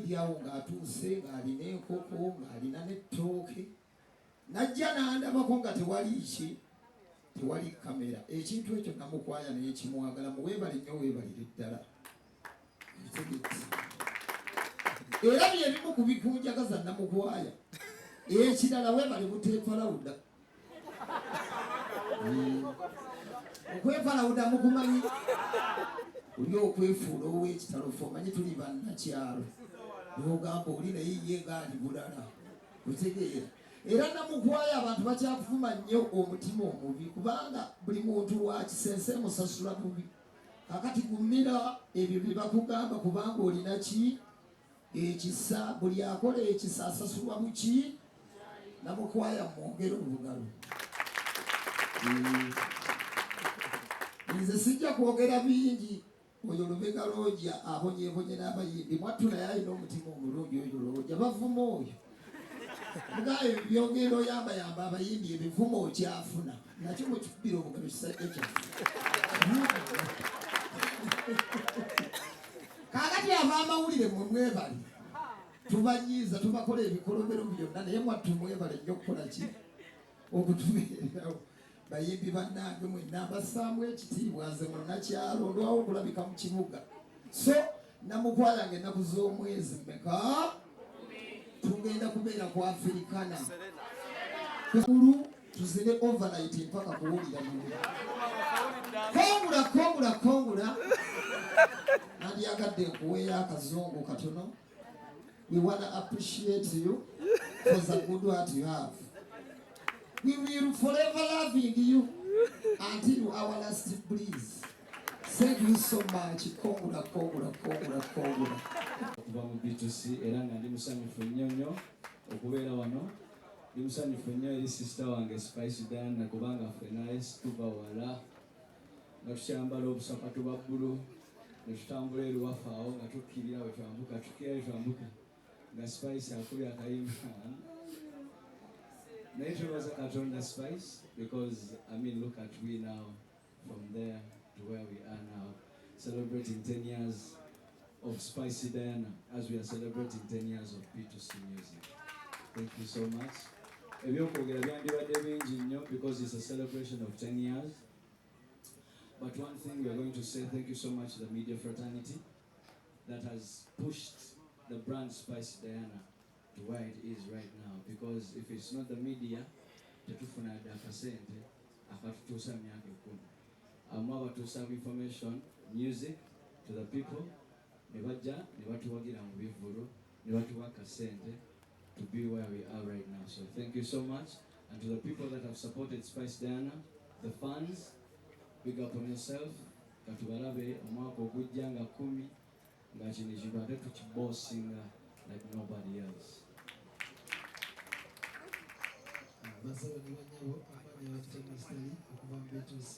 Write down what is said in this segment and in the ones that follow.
bayimbi awo ng'atuuse ng'alina enkoko ng'alina n'ettooke najja n'andabako nga tewali kamera. Ekintu ekyo namukwaya naye kimwagala muweebale nnyo weebalire ddala. Era byebimu ku bikunjagaza namukwaya. Ekirala weebale buteepalawuda. Okwepalawuda mukumanyi oli okwefuula ow'ekitalo fe omanyi tuli bannakyalo n'ogamba oli naye ye gaali bulala otegeera. Era namukwaya abantu bakyakuvuma nnyo omutima omubi kubanga buli muntu lwakisense musasula bubi. Kakati gumira ebyo bye bakugamba kubanga olina ki ekisa. Buli akola ekisa asasulwa muki. Namukwaya mwongere olugalo. Nze sijja kwogera bingi. Oyo Lubega Looja abonyeebonye n'abayimbi mwattu naye alina omutima omulungi oyo Looja bavuma oyo. Mugayo byongera oyambayamba abayimbi ebivumo okyafuna nakyo mukikubira obugalo kisajja kyaffe. Kaakati ava amawulire mwe mwebale tubanyiiza tubakola ebikolobero byonna naye mwattu mwebale nnyo okukola ki okutubeerawo. Bayimbi bannange mwenna mbassaamu ekitiibwa nze munnakyalo olwawo okulabika mu kibuga. So namukwaya ng'ennaku z'omwezi mmeka tugenda kubeera ku Africana kulu tuzine overnight mpaka kuwulira muli kongula nandyagadde nkuweeyo akazungu katono. We wanna appreciate you for the good what you have. We will forever loving you until our last breath. Thank you so much. Kongula. Okuva mu B2C era nga ndi musanyufu nnyo okubeera wano. Ndi musanyufu nnyo eri sister wange Spice Diana kubanga ffenna tuva wala nga tukyambala obusapatu bwa bbulu ne tutambula eruwaffe awo nga tukkirira we twambuka nga Spice akubye akayimba. Naye twebaza Katonda Spice because look at we now from there to where we are now, celebrating 10 years of Spicy Diana as we are celebrating 10 years of B2C music. Thank you so much. Ebyokwogera byandibadde bingi nnyo because it's a celebration of 10 years. But one thing we are going to say, thank you so much to the media fraternity that has pushed the brand Spicy Diana to where it is right now. Because if it's not the media, tetufuna akasente akatutuusa myaka 10. Abatuusa information, music to the people, ne bajja ne batuwagira mu bivvulu ne batuwa akasente to be where we are right now. So thank you so much. And to the people that have supported Spice Diana, the fans, big up on yourself. Katubalabe omwaka ogujja nga 10 nga kino ekintu ate tukibossinga like nobody else. Basaba ni wanyabo abanye batutema stali okuva mu B2C.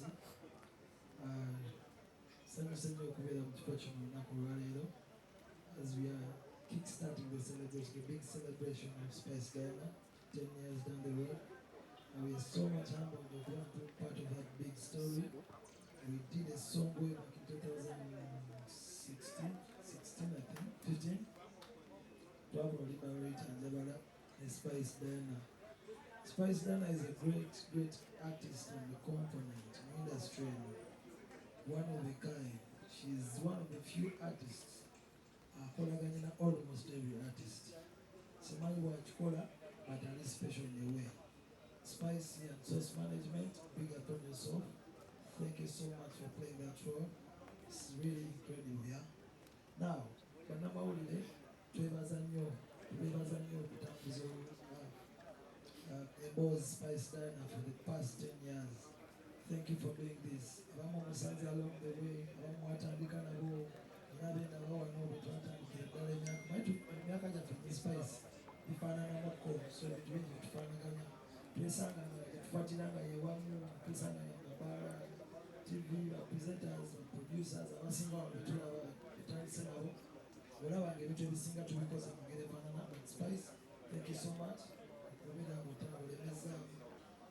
Sanyo okubeera mu kifo kino olunaku olwaleero as we are kickstarting the celebration, a big celebration of Spice Diana 10 years down the road. And we are so much humbled to be part of that big story. We did a song way back in 2016, I think, 15. Probably Marita and Jabala and Spice Diana. Spice Diana is a great artist and a component in the industry. One of a kind. She's one of the few artists. Akolaganya almost every artist. Somebody watch Kola, but at least special in a way. Spicy and Source Management, big up on yourself. Thank you so much for playing that role. It's really incredible, yeah? Now, Banama Holiday, Twebazanyo, Kutambuzo, Ebo's Spice Diana for the past 10 years. Thank you for doing this. Along the way, Spice. So TV presenters, producers, Spice, thank you so much.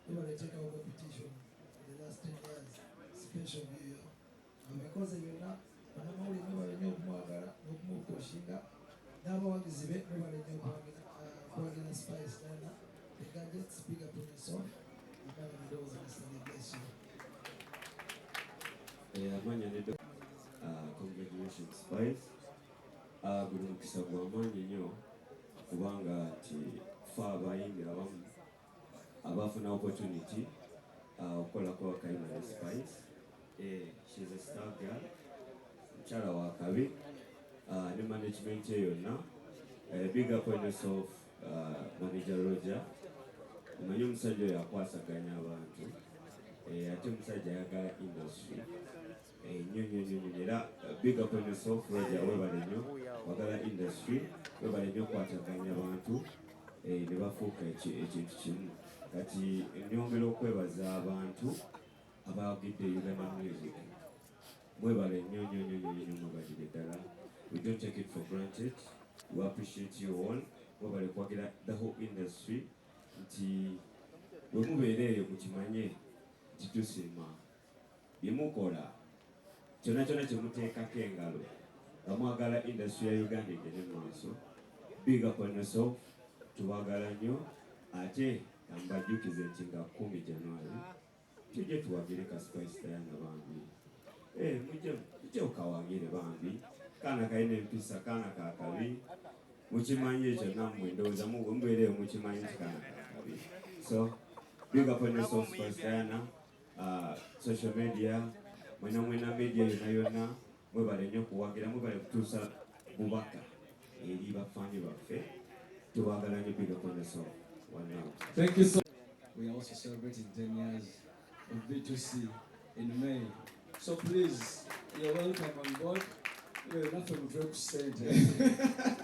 You will take our competition in the last 10 years, special year. And because you're not, n'abawagizi be mubale nnyo kwagira Spice Diana. The gadgets, big up on yourself. Amanya ndowooza Mr. bless you. Amanya ne congratulations Spice. Buli mukisa gw'amaanyi nnyo kubanga nti fe abayimbi abamu abafuna opportunity okukolako akayima ne Spice. She's a star girl, mukyala wa kabi, ne management ye yonna. Big up on yourself, manager Roger. Omanyi omusajja oyo akwasaganya abantu, ate omusajja ayagala industry nnyo era big up on yourself Roger, webale nnyo wagala industry, webale nnyo okwataganya abantu ne bafuuka ekintu kimu. Kati nnyongera okwebaza abantu abawagidde Uganda music, mwebale nnyo mwebalire ddala. We don't take it for granted. We appreciate you all. Mwebale kwagira the whole industry nti bwe mubeera eyo mukimanye nti tusiima bye mukola, kyonna kye muteekako engalo nga mwagala industry ya Uganda egende mu maaso. Big up on yourself, tubagala nnyo. Ate mbajjukize nti nga 10 January tujje tuwagire ka Spice Diana bambi. Mujje okawagire bambi. Kaana kalina empisa, kaana kaakabi. Mukimanyi ekyo nammwe ndowooza mbeereyo mukimanyi nti kaana kaakabi. So big up on yourself Spice Diana. Social media, mwena media yonna mwebale nnyo okuwagira, mwebale kutuusa bubaka eri bafaanyi baffe. Tubagala nnyo. Big up on yourself. Thank you so much. We are also celebrating 10 years of B2C in May. So please, you're welcome on board. You're not from Drake Center.